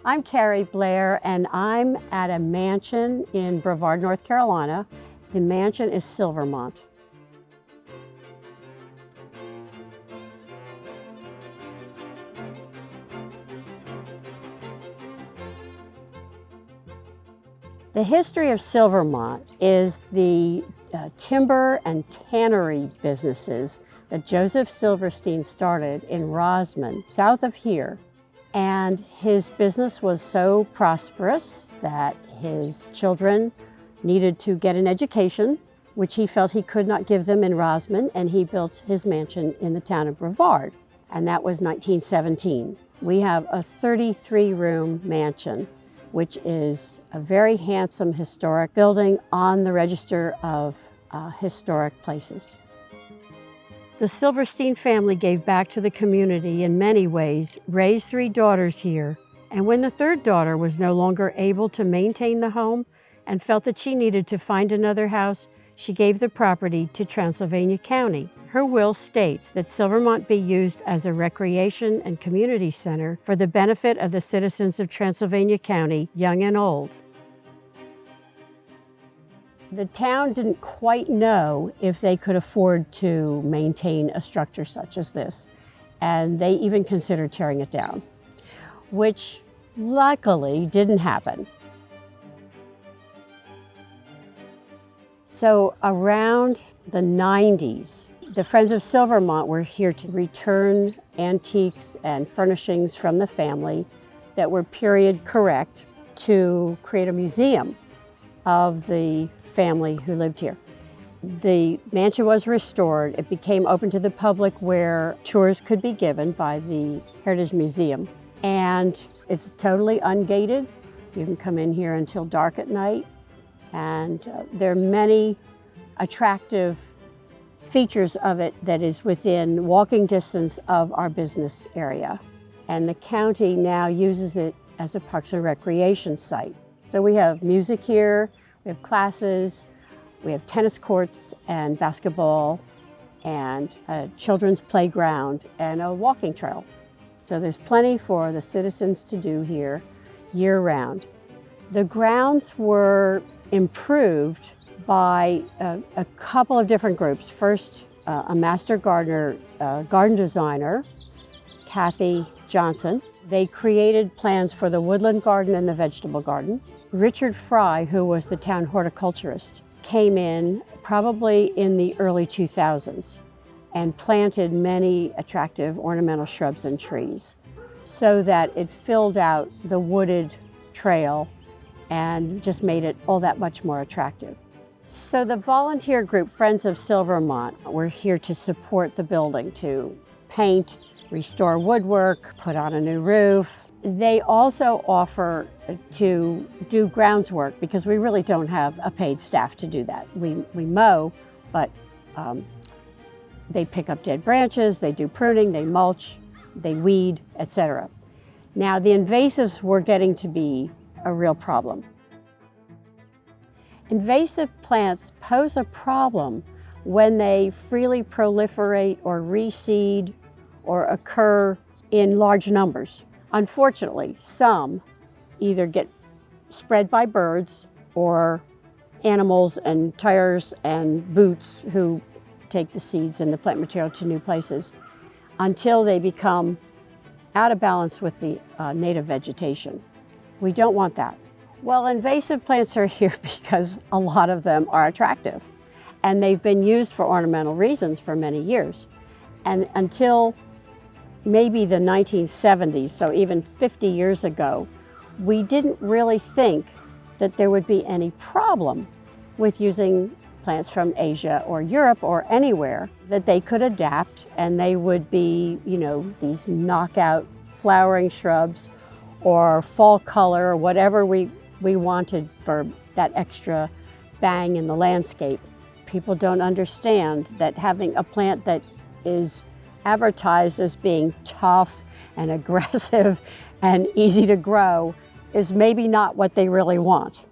I'm Carrie Blair, and I'm at a mansion in Brevard, North Carolina. The mansion is Silvermont. The history of Silvermont is the timber and tannery businesses that Joseph Silverstein started in Rosman, south of here. And his business was so prosperous that his children needed to get an education, which he felt he could not give them in Rosman, and he built his mansion in the town of Brevard, and that was 1917. We have a 33-room mansion, which is a very handsome historic building on the Register of Historic Places. The Silverstein family gave back to the community in many ways, raised 3 daughters here, and when the 3rd daughter was no longer able to maintain the home and felt that she needed to find another house, she gave the property to Transylvania County. Her will states that Silvermont be used as a recreation and community center for the benefit of the citizens of Transylvania County, young and old. The town didn't quite know if they could afford to maintain a structure such as this, and they even considered tearing it down, which luckily didn't happen. So around the 90s, the Friends of Silvermont were here to return antiques and furnishings from the family that were period correct to create a museum of the family who lived here. The mansion was restored. It became open to the public where tours could be given by the Heritage Museum. And it's totally ungated. You can come in here until dark at night. And there are many attractive features of it that is within walking distance of our business area. And the county now uses it as a parks and recreation site. So we have music here, we have classes, we have tennis courts and basketball and a children's playground and a walking trail. So there's plenty for the citizens to do here year-round. The grounds were improved by a couple of different groups. First, a master gardener, garden designer, Kathy Johnson. They created plans for the woodland garden and the vegetable garden. Richard Fry, who was the town horticulturist, came in probably in the early 2000s and planted many attractive ornamental shrubs and trees so that it filled out the wooded trail and just made it all that much more attractive. So the volunteer group, Friends of Silvermont, were here to support the building, to paint, restore woodwork, put on a new roof. They also offer to do grounds work because we really don't have a paid staff to do that. We mow, but they pick up dead branches, they do pruning, they mulch, they weed, etc. Now the invasives were getting to be a real problem. Invasive plants pose a problem when they freely proliferate or reseed or occur in large numbers. Unfortunately, some either get spread by birds or animals and tires and boots who take the seeds and the plant material to new places until they become out of balance with the native vegetation. We don't want that. Well, invasive plants are here because a lot of them are attractive and they've been used for ornamental reasons for many years. And until maybe the 1970s, so even 50 years ago, we didn't really think that there would be any problem with using plants from Asia or Europe or anywhere, that they could adapt and they would be, these knockout flowering shrubs or fall color or whatever we wanted for that extra bang in the landscape. People don't understand that having a plant that is advertised as being tough and aggressive and easy to grow is maybe not what they really want.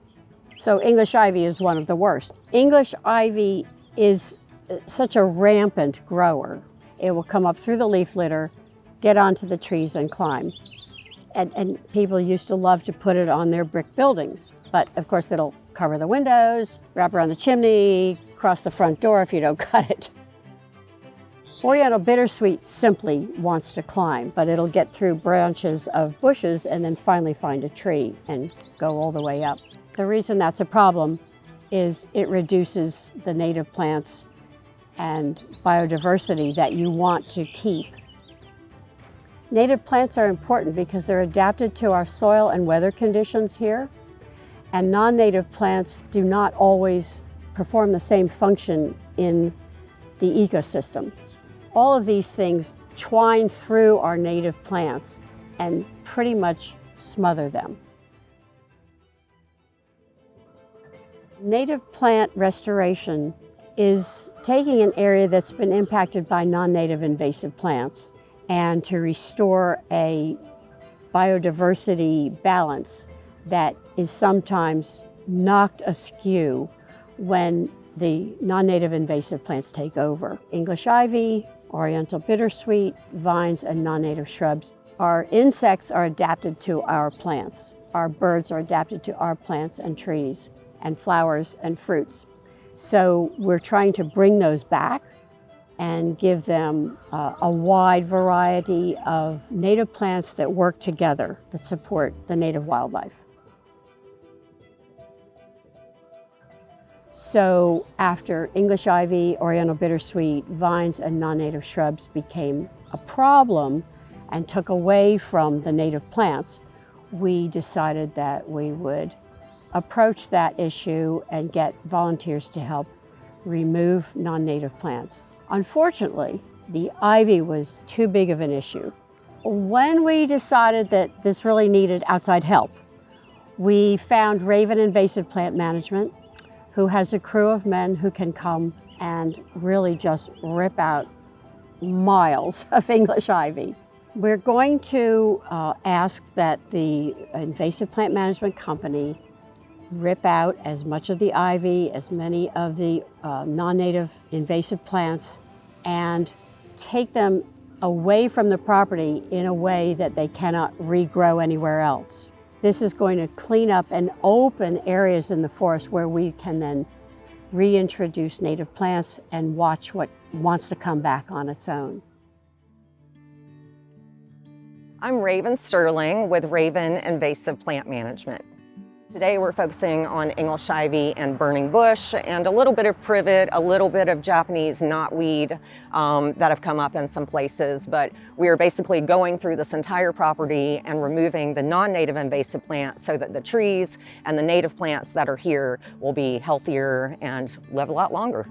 So English ivy is one of the worst. English ivy is such a rampant grower. It will come up through the leaf litter, get onto the trees and climb. And people used to love to put it on their brick buildings. But of course, it'll cover the windows, wrap around the chimney, cross the front door if you don't cut it. Oriental Bittersweet simply wants to climb, but it'll get through branches of bushes and then finally find a tree and go all the way up. The reason that's a problem is it reduces the native plants and biodiversity that you want to keep. Native plants are important because they're adapted to our soil and weather conditions here, and non-native plants do not always perform the same function in the ecosystem. All of these things twine through our native plants and pretty much smother them. Native plant restoration is taking an area that's been impacted by non-native invasive plants and to restore a biodiversity balance that is sometimes knocked askew when the non-native invasive plants take over. English ivy, Oriental bittersweet, vines, and non-native shrubs. Our insects are adapted to our plants. Our birds are adapted to our plants and trees and flowers and fruits. So we're trying to bring those back and give them a wide variety of native plants that work together, that support the native wildlife. So after English ivy, Oriental bittersweet, vines, and non-native shrubs became a problem and took away from the native plants, we decided that we would approach that issue and get volunteers to help remove non-native plants. Unfortunately, the ivy was too big of an issue. When we decided that this really needed outside help, we found ReVision Invasive Plant Management, who has a crew of men who can come and really just rip out miles of English ivy. We're going to ask that the invasive plant management company rip out as much of the ivy, as many of the non-native invasive plants, and take them away from the property in a way that they cannot regrow anywhere else. This is going to clean up and open areas in the forest where we can then reintroduce native plants and watch what wants to come back on its own. I'm Raven Sterling with ReVision Invasive Plant Management. Today we're focusing on English ivy and burning bush and a little bit of privet, a little bit of Japanese knotweed that have come up in some places, but we are basically going through this entire property and removing the non-native invasive plants so that the trees and the native plants that are here will be healthier and live a lot longer.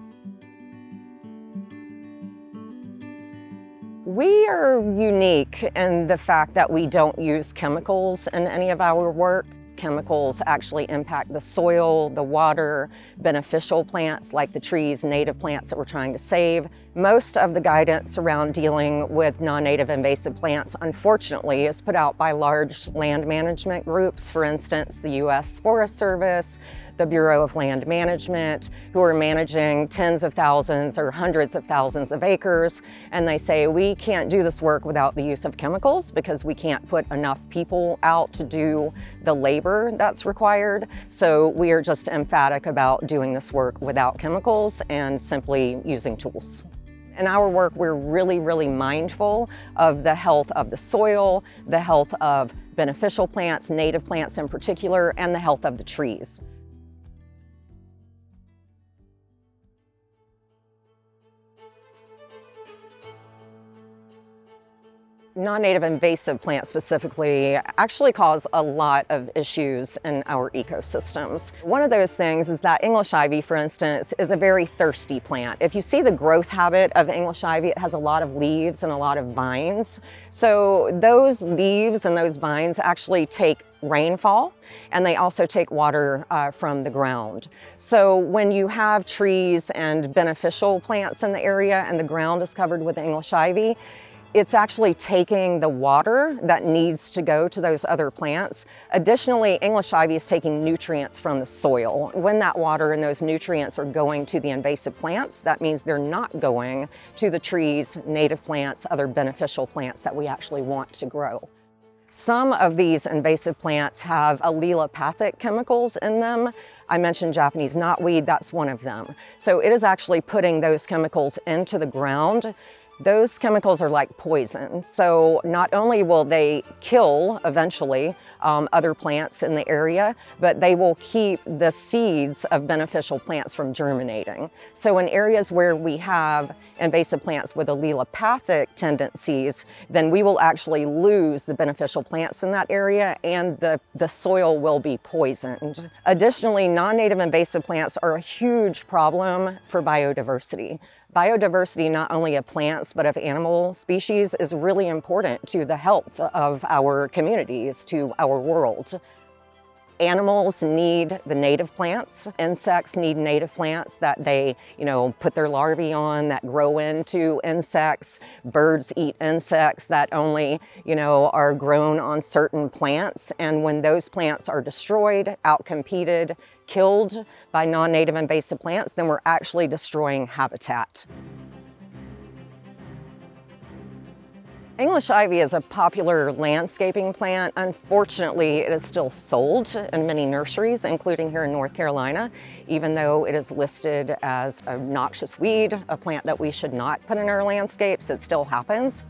We are unique in the fact that we don't use chemicals in any of our work. Chemicals actually impact the soil, the water, beneficial plants like the trees, native plants that we're trying to save. Most of the guidance around dealing with non-native invasive plants, unfortunately, is put out by large land management groups. For instance, the U.S. Forest Service, the Bureau of Land Management, who are managing tens of thousands or hundreds of thousands of acres. And they say, we can't do this work without the use of chemicals because we can't put enough people out to do the labor that's required. So we are just emphatic about doing this work without chemicals and simply using tools. In our work, we're really mindful of the health of the soil, the health of beneficial plants, native plants in particular, and the health of the trees. Non-native invasive plants specifically actually cause a lot of issues in our ecosystems. One of those things is that English ivy, for instance, is a very thirsty plant. If you see the growth habit of English ivy, it has a lot of leaves and a lot of vines. So those leaves and those vines actually take rainfall, and they also take water from the ground. So when you have trees and beneficial plants in the area and the ground is covered with English ivy, it's actually taking the water that needs to go to those other plants. Additionally, English ivy is taking nutrients from the soil. When that water and those nutrients are going to the invasive plants, that means they're not going to the trees, native plants, other beneficial plants that we actually want to grow. Some of these invasive plants have allelopathic chemicals in them. I mentioned Japanese knotweed, that's one of them. So it is actually putting those chemicals into the ground. Those chemicals are like poison. So not only will they kill eventually other plants in the area, but they will keep the seeds of beneficial plants from germinating. So in areas where we have invasive plants with allelopathic tendencies, then we will actually lose the beneficial plants in that area and the soil will be poisoned. Additionally, non-native invasive plants are a huge problem for biodiversity. Biodiversity, not only of plants, but of animal species, is really important to the health of our communities, to our world. Animals need the native plants. Insects need native plants that they, put their larvae on, that grow into insects. Birds eat insects that only, are grown on certain plants. And when those plants are destroyed, outcompeted, killed by non-native invasive plants, then we're actually destroying habitat. English ivy is a popular landscaping plant. Unfortunately, it is still sold in many nurseries, including here in North Carolina, even though it is listed as a noxious weed, a plant that we should not put in our landscapes. It still happens.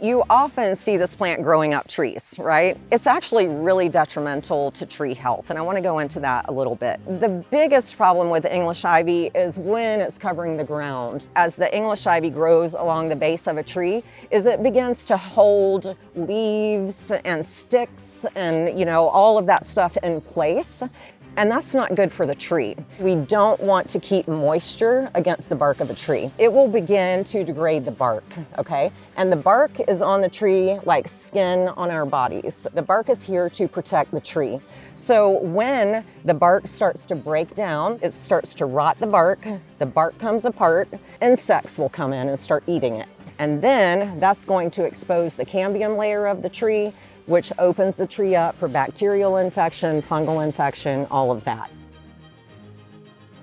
You often see this plant growing up trees, right? It's actually really detrimental to tree health, and I want to go into that a little bit. The biggest problem with English ivy is when it's covering the ground. As the English ivy grows along the base of a tree, is it begins to hold leaves and sticks and, all of that stuff in place. And that's not good for the tree. We don't want to keep moisture against the bark of a tree. It will begin to degrade the bark, okay? And the bark is on the tree like skin on our bodies. The bark is here to protect the tree. So when the bark starts to break down, it starts to rot the bark comes apart, insects will come in and start eating it. And then that's going to expose the cambium layer of the tree, which opens the tree up for bacterial infection, fungal infection, all of that.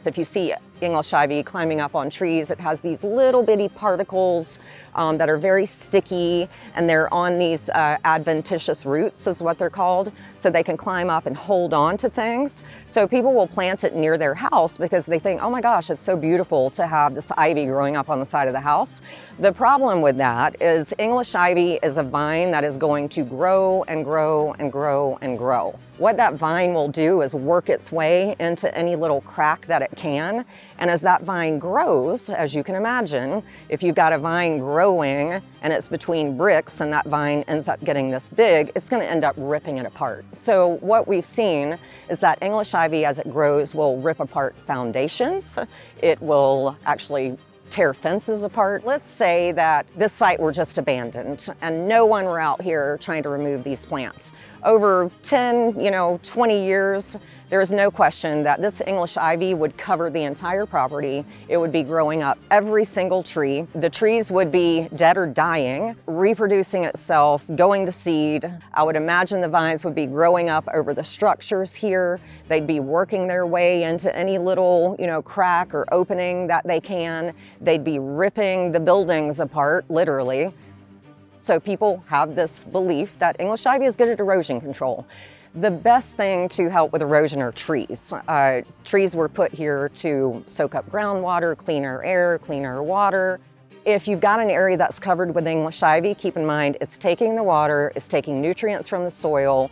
If you see English ivy climbing up on trees, it has these little bitty particles that are very sticky, and they're on these adventitious roots is what they're called, so they can climb up and hold on to things. So people will plant it near their house because they think, oh my gosh, it's so beautiful to have this ivy growing up on the side of the house. The problem with that is English ivy is a vine that is going to grow and grow and grow and grow. What that vine will do is work its way into any little crack that it can. And as that vine grows, as you can imagine, if you've got a vine growing and it's between bricks and that vine ends up getting this big, it's going to end up ripping it apart. So what we've seen is that English ivy, as it grows, will rip apart foundations. It will actually tear fences apart. Let's say that this site were just abandoned and no one were out here trying to remove these plants. Over 10, 20 years, there is no question that this English ivy would cover the entire property. It would be growing up every single tree. The trees would be dead or dying, reproducing itself, going to seed. I would imagine the vines would be growing up over the structures here. They'd be working their way into any little, crack or opening that they can. They'd be ripping the buildings apart, literally. So people have this belief that English ivy is good at erosion control. The best thing to help with erosion are trees. Trees were put here to soak up groundwater, clean our air, clean our water. If you've got an area that's covered with English ivy, keep in mind it's taking the water, it's taking nutrients from the soil.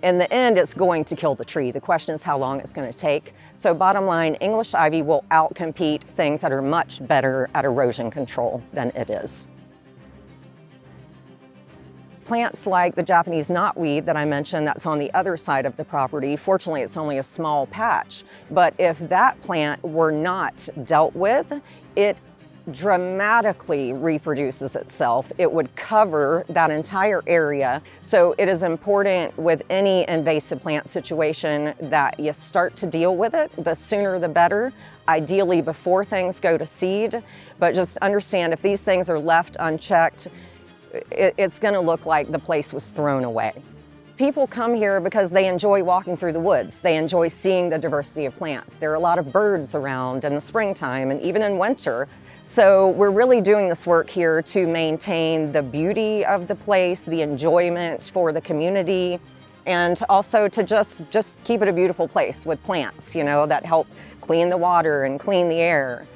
In the end, it's going to kill the tree. The question is how long it's going to take. So bottom line, English ivy will outcompete things that are much better at erosion control than it is. Plants like the Japanese knotweed that I mentioned that's on the other side of the property, fortunately it's only a small patch, but if that plant were not dealt with, it dramatically reproduces itself. It would cover that entire area. So it is important with any invasive plant situation that you start to deal with it. The sooner the better, ideally before things go to seed, but just understand if these things are left unchecked, it's going to look like the place was thrown away. People come here because they enjoy walking through the woods. They enjoy seeing the diversity of plants. There are a lot of birds around in the springtime and even in winter. So we're really doing this work here to maintain the beauty of the place, the enjoyment for the community, and also to just keep it a beautiful place with plants, you know, that help clean the water and clean the air.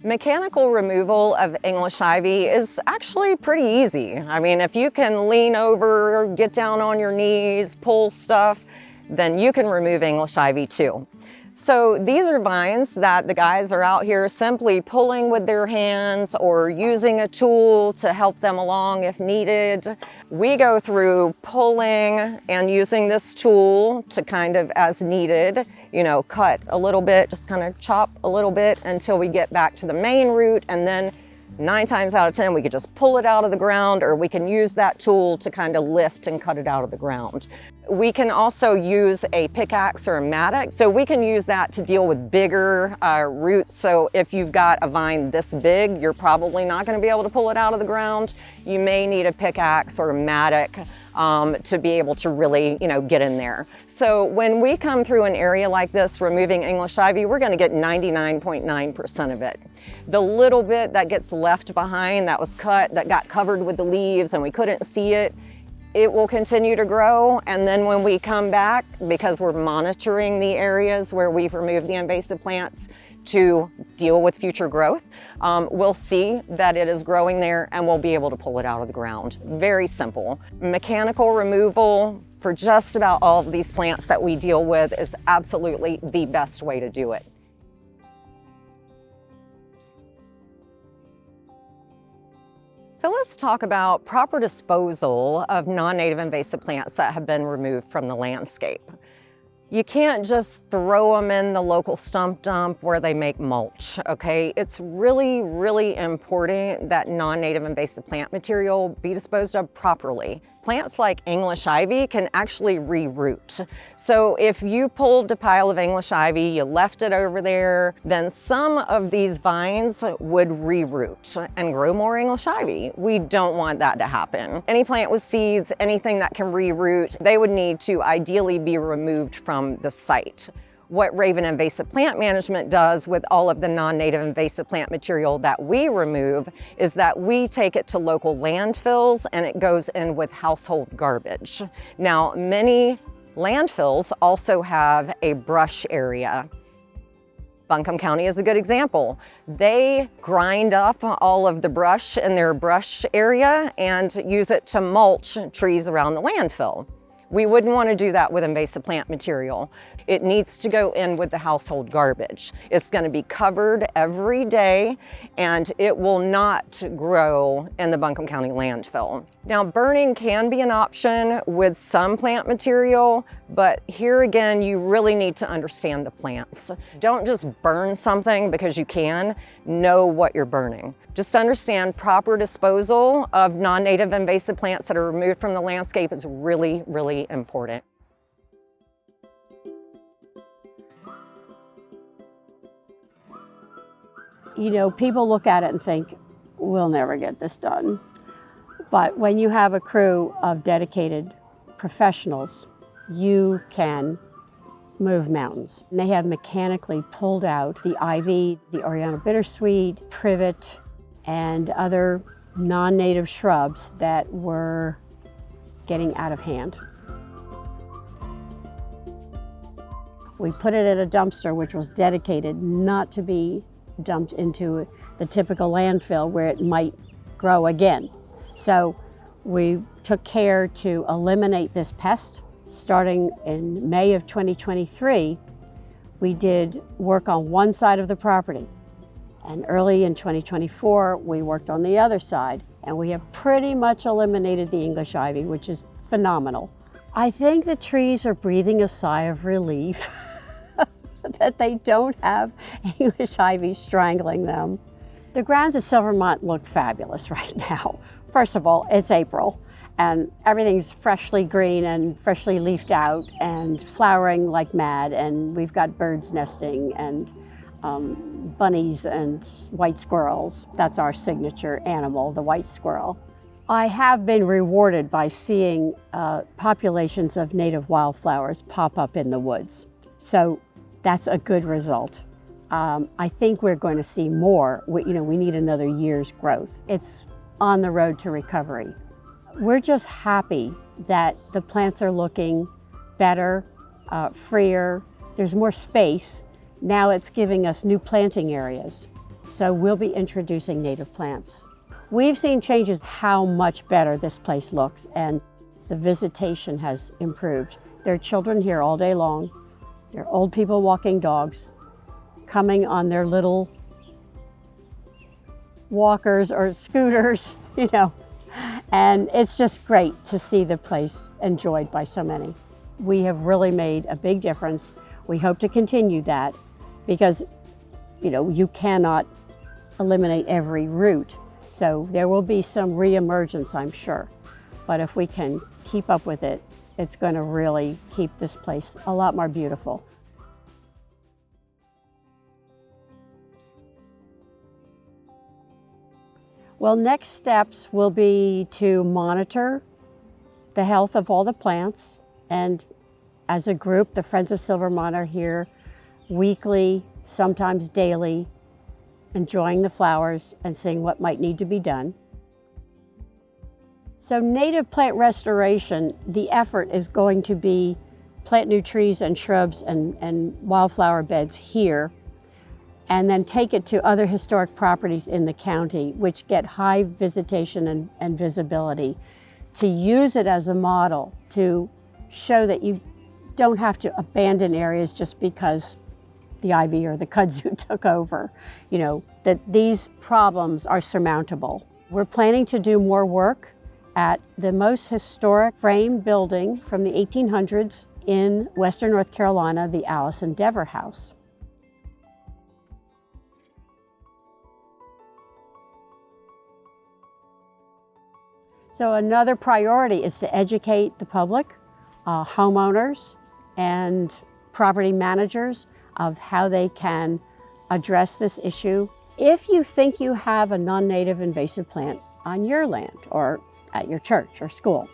Mechanical removal of English ivy is actually pretty easy. I mean, if you can lean over, get down on your knees, pull stuff, then you can remove English ivy too. So these are vines that the guys are out here simply pulling with their hands or using a tool to help them along if needed. We go through pulling and using this tool to kind of, as needed, you know, cut a little bit, just kind of chop a little bit until we get back to the main root, and then 9 times out of 10 we could just pull it out of the ground, or we can use that tool to kind of lift and cut it out of the ground. We can also use a pickaxe or a mattock, so we can use that to deal with bigger roots. So if you've got a vine this big, you're probably not going to be able to pull it out of the ground. You may need a pickaxe or a mattock to be able to really, you know, get in there. So when we come through an area like this removing English ivy, we're going to get 99.9% of it. The little bit that gets left behind, that was cut, that got covered with the leaves and we couldn't see it, it will continue to grow. And then when we come back, because we're monitoring the areas where we've removed the invasive plants to deal with future growth, we'll see that it is growing there and we'll be able to pull it out of the ground. Very simple. Mechanical removal for just about all of these plants that we deal with is absolutely the best way to do it. So let's talk about proper disposal of non-native invasive plants that have been removed from the landscape. You can't just throw them in the local stump dump where they make mulch, okay? It's really, really important that non-native invasive plant material be disposed of properly. Plants like English ivy can actually reroot. So if you pulled a pile of English ivy, you left it over there, then some of these vines would reroot and grow more English ivy. We don't want that to happen. Any plant with seeds, anything that can reroot, they would need to ideally be removed from the site. What Raven Invasive Plant Management does with all of the non-native invasive plant material that we remove is that we take it to local landfills and it goes in with household garbage. Now, many landfills also have a brush area. Buncombe County is a good example. They grind up all of the brush in their brush area and use it to mulch trees around the landfill. We wouldn't want to do that with invasive plant material. It needs to go in with the household garbage. It's going to be covered every day and it will not grow in the Buncombe County landfill. Now, burning can be an option with some plant material, but here again, you really need to understand the plants. Don't just burn something because you can. Know what you're burning. Just understand proper disposal of non-native invasive plants that are removed from the landscape is really, really important. You know, people look at it and think, we'll never get this done. But when you have a crew of dedicated professionals, you can move mountains. And they have mechanically pulled out the ivy, the Oriental Bittersweet, privet, and other non-native shrubs that were getting out of hand. We put it in a dumpster which was dedicated not to be dumped into the typical landfill where it might grow again. So we took care to eliminate this pest. Starting in May of 2023, we did work on one side of the property. And early in 2024, we worked on the other side. And we have pretty much eliminated the English ivy, which is phenomenal. I think the trees are breathing a sigh of relief that they don't have English ivy strangling them. The grounds at Silvermont look fabulous right now. First of all, it's April and everything's freshly green and freshly leafed out and flowering like mad, and we've got birds nesting and bunnies and white squirrels. That's our signature animal, the white squirrel. I have been rewarded by seeing populations of native wildflowers pop up in the woods. So that's a good result. I think we're going to see more. We need another year's growth. It's on the road to recovery. We're just happy that the plants are looking better, freer. There's more space. Now it's giving us new planting areas. So we'll be introducing native plants. We've seen changes how much better this place looks, and the visitation has improved. There are children here all day long. There are old people walking dogs, coming on their little walkers or scooters, and it's just great to see the place enjoyed by so many. We have really made a big difference. We hope to continue that because, you cannot eliminate every root. So there will be some reemergence, I'm sure. But if we can keep up with it, it's going to really keep this place a lot more beautiful. Well, next steps will be to monitor the health of all the plants. And as a group, the Friends of Silvermont are here weekly, sometimes daily, enjoying the flowers and seeing what might need to be done. So native plant restoration, the effort is going to be plant new trees and shrubs and wildflower beds here, and then take it to other historic properties in the county, which get high visitation and visibility, to use it as a model to show that you don't have to abandon areas just because the ivy or the kudzu took over, that these problems are surmountable. We're planning to do more work at the most historic frame building from the 1800s in Western North Carolina, the Allison Dever House. So another priority is to educate the public, homeowners, and property managers of how they can address this issue. If you think you have a non-native invasive plant on your land or at your church or school,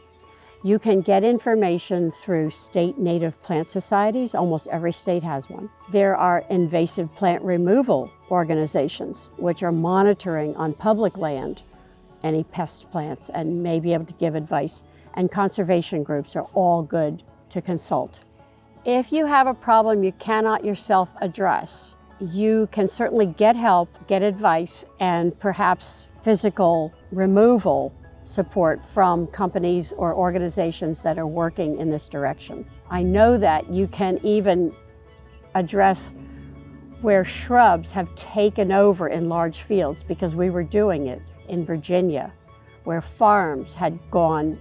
you can get information through state native plant societies. Almost every state has one. There are invasive plant removal organizations which are monitoring on public land any pest plants and may be able to give advice. And conservation groups are all good to consult. If you have a problem you cannot yourself address, you can certainly get help, get advice, and perhaps physical removal support from companies or organizations that are working in this direction. I know that you can even address where shrubs have taken over in large fields, because we were doing it in Virginia, where farms had gone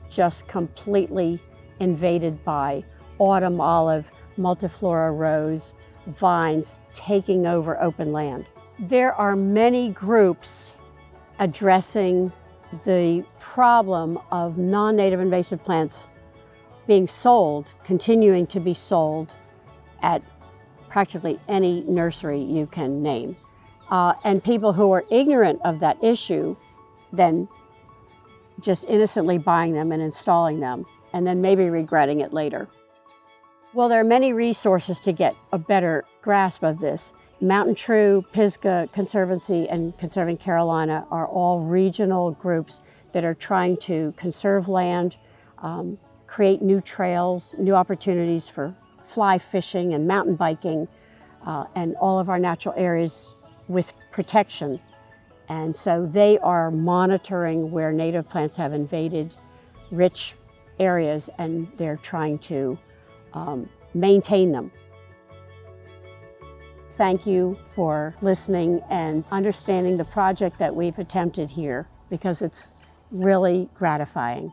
just completely invaded by autumn olive, multiflora rose, vines taking over open land. There are many groups addressing the problem of non-native invasive plants being sold, continuing to be sold at practically any nursery you can name. And people who are ignorant of that issue then just innocently buying them and installing them, and then maybe regretting it later. Well, there are many resources to get a better grasp of this. Mountain True, Pisgah Conservancy, and Conserving Carolina are all regional groups that are trying to conserve land, create new trails, new opportunities for fly fishing and mountain biking, and all of our natural areas with protection. And so they are monitoring where native plants have invaded rich areas, and they're trying to maintain them. Thank you for listening and understanding the project that we've attempted here, because it's really gratifying.